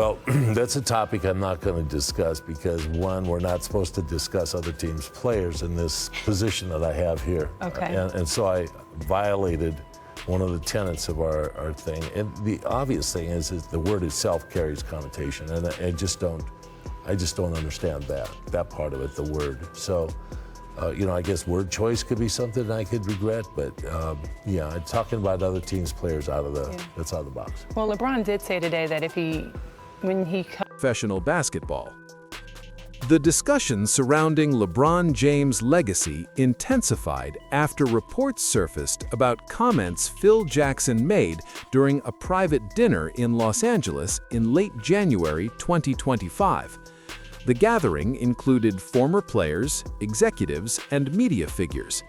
Well, that's a topic I'm not going to discuss because, one, we're not supposed to discuss other teams' players in this position that I have here. Okay. And so I violated one of the tenets of our thing. And the obvious thing is the word itself carries connotation, and I just don't understand that part of it, the word. So, I guess word choice could be something I could regret, but talking about other teams' players that's out of the box. Well, LeBron did say today that when he professional basketball. The discussion surrounding LeBron James' legacy intensified after reports surfaced about comments Phil Jackson made during a private dinner in Los Angeles in late January 2025. The gathering included former players, executives, and media figures.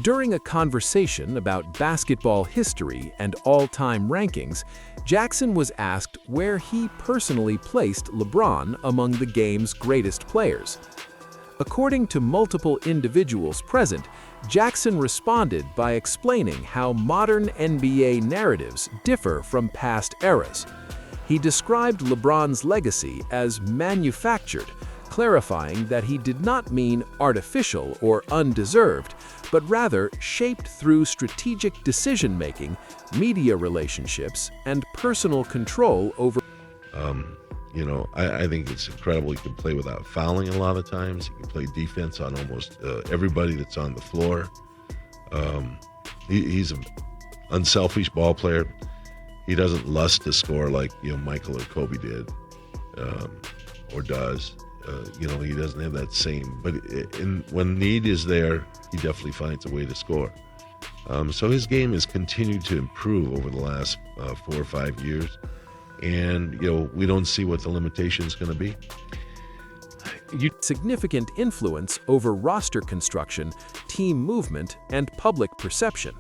During a conversation about basketball history and all-time rankings, Jackson was asked where he personally placed LeBron among the game's greatest players. According to multiple individuals present, Jackson responded by explaining how modern NBA narratives differ from past eras. He described LeBron's legacy as manufactured, clarifying that he did not mean artificial or undeserved, but rather shaped through strategic decision-making, media relationships, and personal control over. I think it's incredible. He can play without fouling a lot of times. He can play defense on almost everybody that's on the floor. He's an unselfish ball player. He doesn't lust to score like Michael or Kobe did, or does. He doesn't have that same. But when need is there, he definitely finds a way to score. So his game has continued to improve over the last 4 or 5 years, and we don't see what the limitation is going to be. Significant influence over roster construction, team movement, and public perception.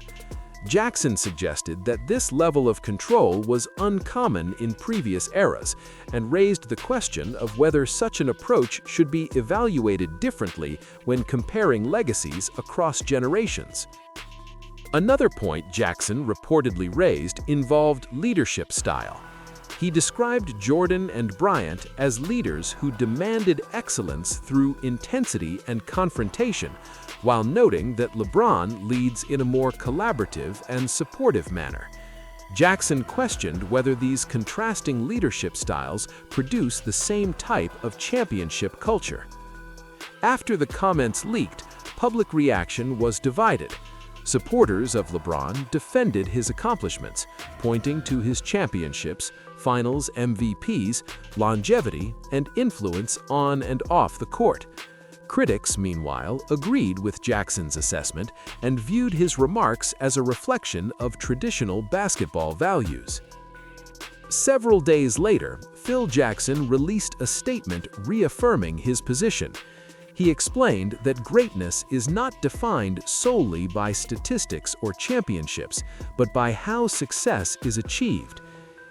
Jackson suggested that this level of control was uncommon in previous eras and raised the question of whether such an approach should be evaluated differently when comparing legacies across generations. Another point Jackson reportedly raised involved leadership style. He described Jordan and Bryant as leaders who demanded excellence through intensity and confrontation, while noting that LeBron leads in a more collaborative and supportive manner. Jackson questioned whether these contrasting leadership styles produce the same type of championship culture. After the comments leaked, public reaction was divided. Supporters of LeBron defended his accomplishments, pointing to his championships, finals MVPs, longevity, and influence on and off the court. Critics, meanwhile, agreed with Jackson's assessment and viewed his remarks as a reflection of traditional basketball values. Several days later, Phil Jackson released a statement reaffirming his position. He explained that greatness is not defined solely by statistics or championships, but by how success is achieved.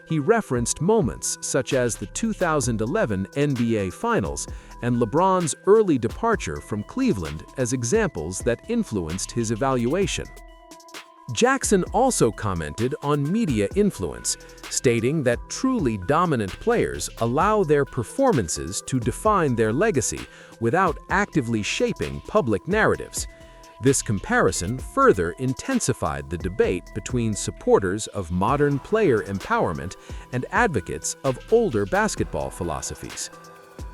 He referenced moments such as the 2011 NBA Finals and LeBron's early departure from Cleveland as examples that influenced his evaluation. Jackson also commented on media influence, stating that truly dominant players allow their performances to define their legacy without actively shaping public narratives. This comparison further intensified the debate between supporters of modern player empowerment and advocates of older basketball philosophies.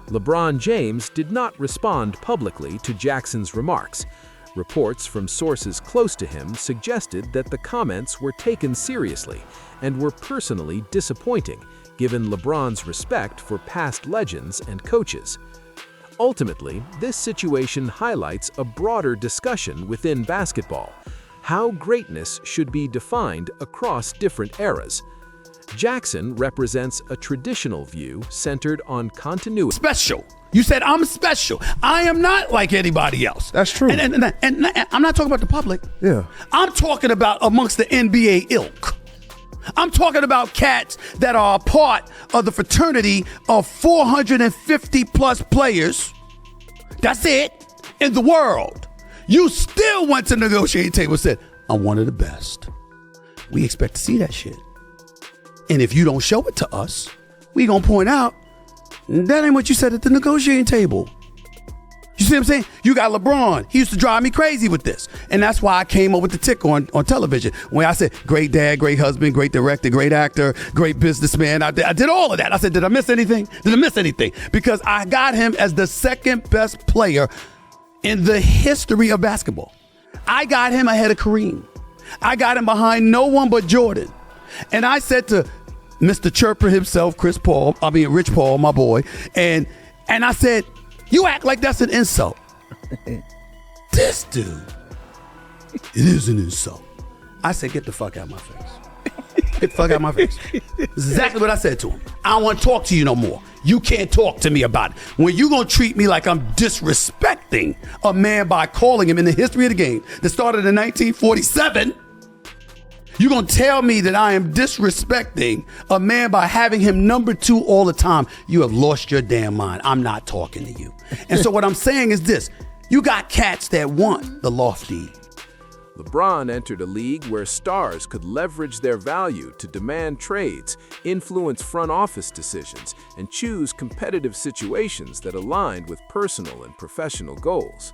LeBron James did not respond publicly to Jackson's remarks. Reports from sources close to him suggested that the comments were taken seriously and were personally disappointing, given LeBron's respect for past legends and coaches. Ultimately, this situation highlights a broader discussion within basketball: how greatness should be defined across different eras. Jackson represents a traditional view centered on continuity. Special. You said I'm special. I am not like anybody else. That's true. And I'm not talking about the public. Yeah. I'm talking about amongst the NBA ilk. I'm talking about cats that are a part of the fraternity of 450 plus players. That's it. In the world. You still went to the negotiating table and said, I'm one of the best. We expect to see that shit. And if you don't show it to us, we gonna point out that ain't what you said at the negotiating table. You see what I'm saying? You got LeBron. He used to drive me crazy with this. And that's why I came up with the tick on television. When I said, great dad, great husband, great director, great actor, great businessman. I did all of that. I said, did I miss anything? Did I miss anything? Because I got him as the second best player in the history of basketball. I got him ahead of Kareem. I got him behind no one but Jordan. And I said to Mr. Chirper himself, Rich Paul, my boy, and I said, you act like that's an insult. This dude, it is an insult. I said, get the fuck out of my face. Get the fuck out of my face. That's exactly what I said to him. I don't want to talk to you no more. You can't talk to me about it. When you going to treat me like I'm disrespecting a man by calling him in the history of the game that started in 1947, you're going to tell me that I am disrespecting a man by having him number 2 all the time. You have lost your damn mind. I'm not talking to you. And so what I'm saying is this. You got cats that want the lofty. LeBron entered a league where stars could leverage their value to demand trades, influence front office decisions, and choose competitive situations that aligned with personal and professional goals.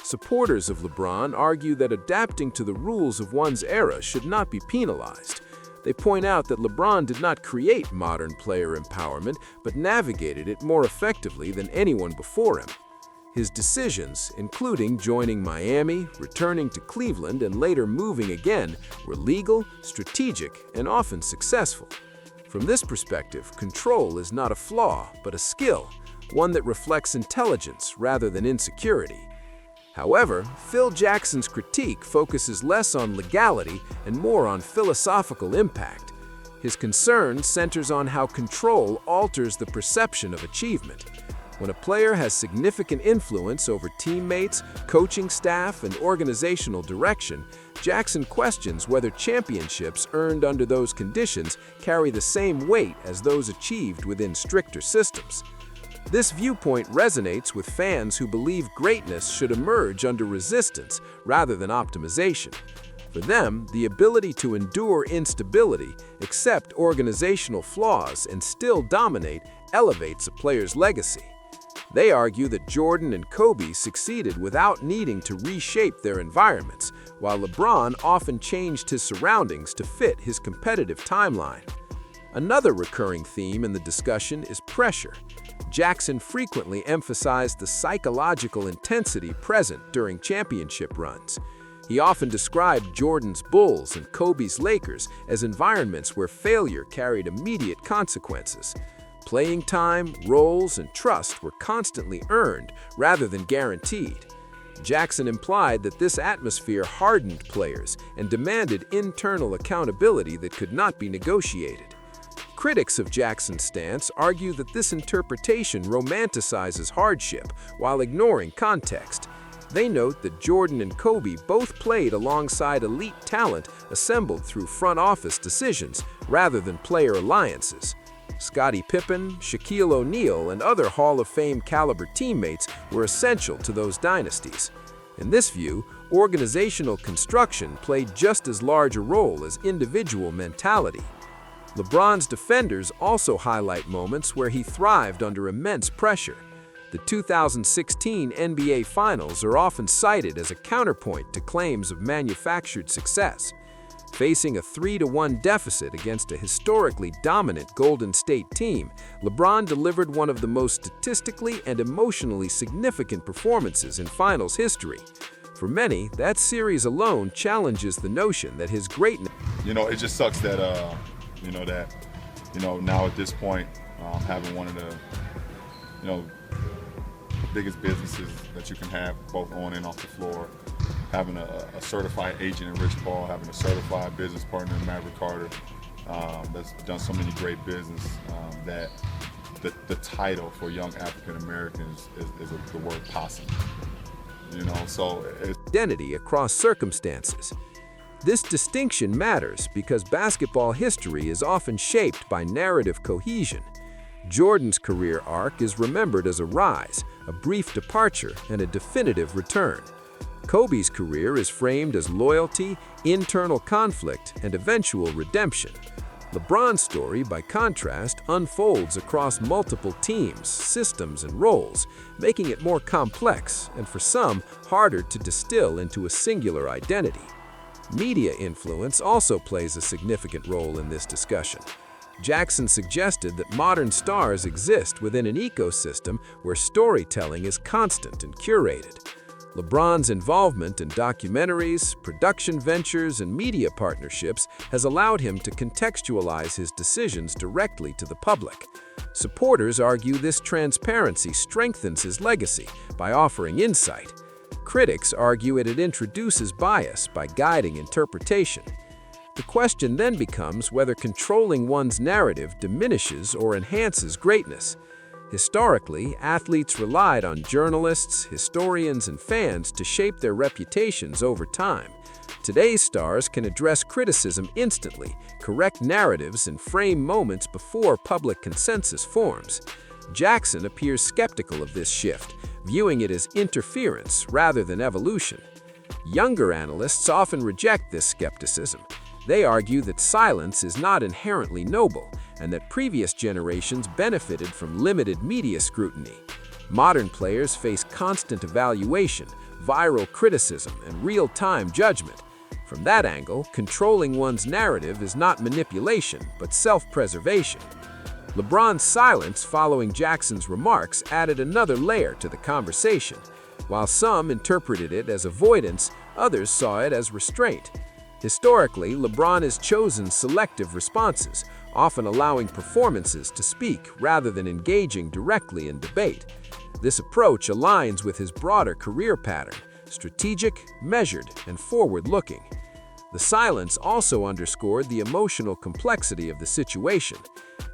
Supporters of LeBron argue that adapting to the rules of one's era should not be penalized. They point out that LeBron did not create modern player empowerment, but navigated it more effectively than anyone before him. His decisions, including joining Miami, returning to Cleveland, and later moving again, were legal, strategic, and often successful. From this perspective, control is not a flaw, but a skill, one that reflects intelligence rather than insecurity. However, Phil Jackson's critique focuses less on legality and more on philosophical impact. His concern centers on how control alters the perception of achievement. When a player has significant influence over teammates, coaching staff, and organizational direction, Jackson questions whether championships earned under those conditions carry the same weight as those achieved within stricter systems. This viewpoint resonates with fans who believe greatness should emerge under resistance rather than optimization. For them, the ability to endure instability, accept organizational flaws, and still dominate elevates a player's legacy. They argue that Jordan and Kobe succeeded without needing to reshape their environments, while LeBron often changed his surroundings to fit his competitive timeline. Another recurring theme in the discussion is pressure. Jackson frequently emphasized the psychological intensity present during championship runs. He often described Jordan's Bulls and Kobe's Lakers as environments where failure carried immediate consequences. Playing time, roles, and trust were constantly earned rather than guaranteed. Jackson implied that this atmosphere hardened players and demanded internal accountability that could not be negotiated. Critics of Jackson's stance argue that this interpretation romanticizes hardship while ignoring context. They note that Jordan and Kobe both played alongside elite talent assembled through front office decisions rather than player alliances. Scottie Pippen, Shaquille O'Neal, and other Hall of Fame caliber teammates were essential to those dynasties. In this view, organizational construction played just as large a role as individual mentality. LeBron's defenders also highlight moments where he thrived under immense pressure. The 2016 NBA Finals are often cited as a counterpoint to claims of manufactured success. Facing a 3-1 deficit against a historically dominant Golden State team, LeBron delivered one of the most statistically and emotionally significant performances in finals history. For many, that series alone challenges the notion that his greatness... It just sucks that, now at this point, having one of the, biggest businesses that you can have both on and off the floor, having a certified agent in Rich Paul, having a certified business partner in Maverick Carter, that's done so many great business, that the title for young African Americans is the word possible. So it's identity across circumstances. This distinction matters because basketball history is often shaped by narrative cohesion. Jordan's career arc is remembered as a rise, a brief departure, and a definitive return. Kobe's career is framed as loyalty, internal conflict, and eventual redemption. LeBron's story, by contrast, unfolds across multiple teams, systems, and roles, making it more complex and, for some, harder to distill into a singular identity. Media influence also plays a significant role in this discussion. Jackson suggested that modern stars exist within an ecosystem where storytelling is constant and curated. LeBron's involvement in documentaries, production ventures, and media partnerships has allowed him to contextualize his decisions directly to the public. Supporters argue this transparency strengthens his legacy by offering insight. Critics argue it introduces bias by guiding interpretation. The question then becomes whether controlling one's narrative diminishes or enhances greatness. Historically, athletes relied on journalists, historians, and fans to shape their reputations over time. Today's stars can address criticism instantly, correct narratives, and frame moments before public consensus forms. Jackson appears skeptical of this shift, viewing it as interference rather than evolution. Younger analysts often reject this skepticism. They argue that silence is not inherently noble, and that previous generations benefited from limited media scrutiny. Modern players face constant evaluation, viral criticism, and real-time judgment. From that angle, controlling one's narrative is not manipulation, but self-preservation. LeBron's silence following Jackson's remarks added another layer to the conversation. While some interpreted it as avoidance, others saw it as restraint. Historically, LeBron has chosen selective responses, often allowing performances to speak rather than engaging directly in debate. This approach aligns with his broader career pattern: strategic, measured, and forward-looking. The silence also underscored the emotional complexity of the situation.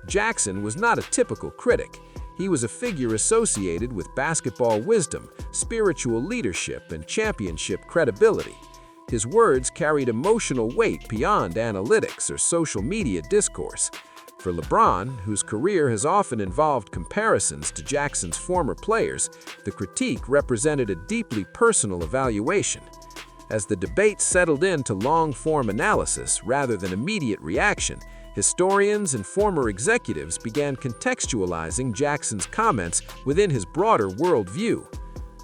Jackson was not a typical critic. He was a figure associated with basketball wisdom, spiritual leadership, and championship credibility. His words carried emotional weight beyond analytics or social media discourse. For LeBron, whose career has often involved comparisons to Jackson's former players, the critique represented a deeply personal evaluation. As the debate settled into long-form analysis rather than immediate reaction, historians and former executives began contextualizing Jackson's comments within his broader worldview.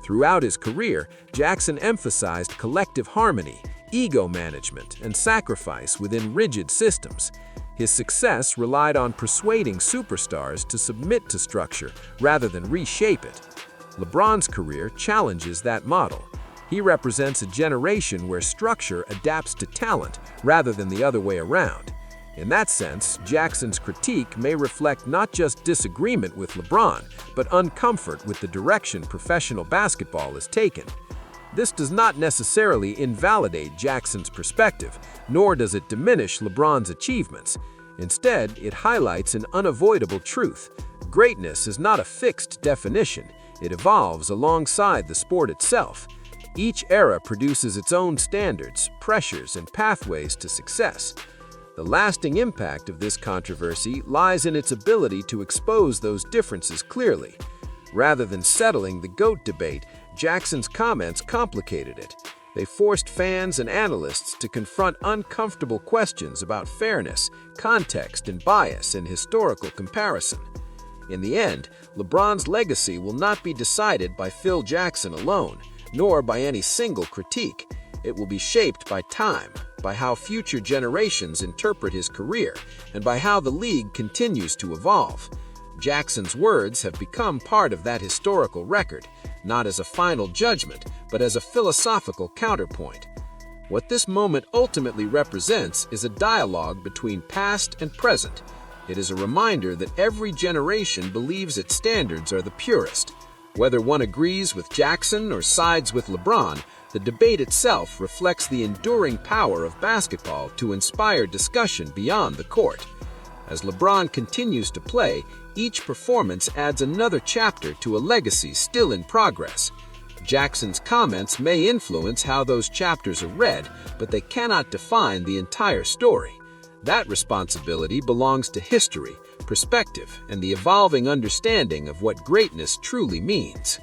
Throughout his career, Jackson emphasized collective harmony, ego management, and sacrifice within rigid systems. His success relied on persuading superstars to submit to structure rather than reshape it. LeBron's career challenges that model. He represents a generation where structure adapts to talent rather than the other way around. In that sense, Jackson's critique may reflect not just disagreement with LeBron, but uncomfort with the direction professional basketball has taken. This does not necessarily invalidate Jackson's perspective, nor does it diminish LeBron's achievements. Instead, it highlights an unavoidable truth. Greatness is not a fixed definition. It evolves alongside the sport itself. Each era produces its own standards, pressures, and pathways to success. The lasting impact of this controversy lies in its ability to expose those differences clearly. Rather than settling the GOAT debate, Jackson's comments complicated it. They forced fans and analysts to confront uncomfortable questions about fairness, context, and bias in historical comparison. In the end, LeBron's legacy will not be decided by Phil Jackson alone, nor by any single critique. It will be shaped by time, by how future generations interpret his career, and by how the league continues to evolve. Jackson's words have become part of that historical record, not as a final judgment, but as a philosophical counterpoint. What this moment ultimately represents is a dialogue between past and present. It is a reminder that every generation believes its standards are the purest. Whether one agrees with Jackson or sides with LeBron, the debate itself reflects the enduring power of basketball to inspire discussion beyond the court. As LeBron continues to play, each performance adds another chapter to a legacy still in progress. Jackson's comments may influence how those chapters are read, but they cannot define the entire story. That responsibility belongs to history, perspective, and the evolving understanding of what greatness truly means.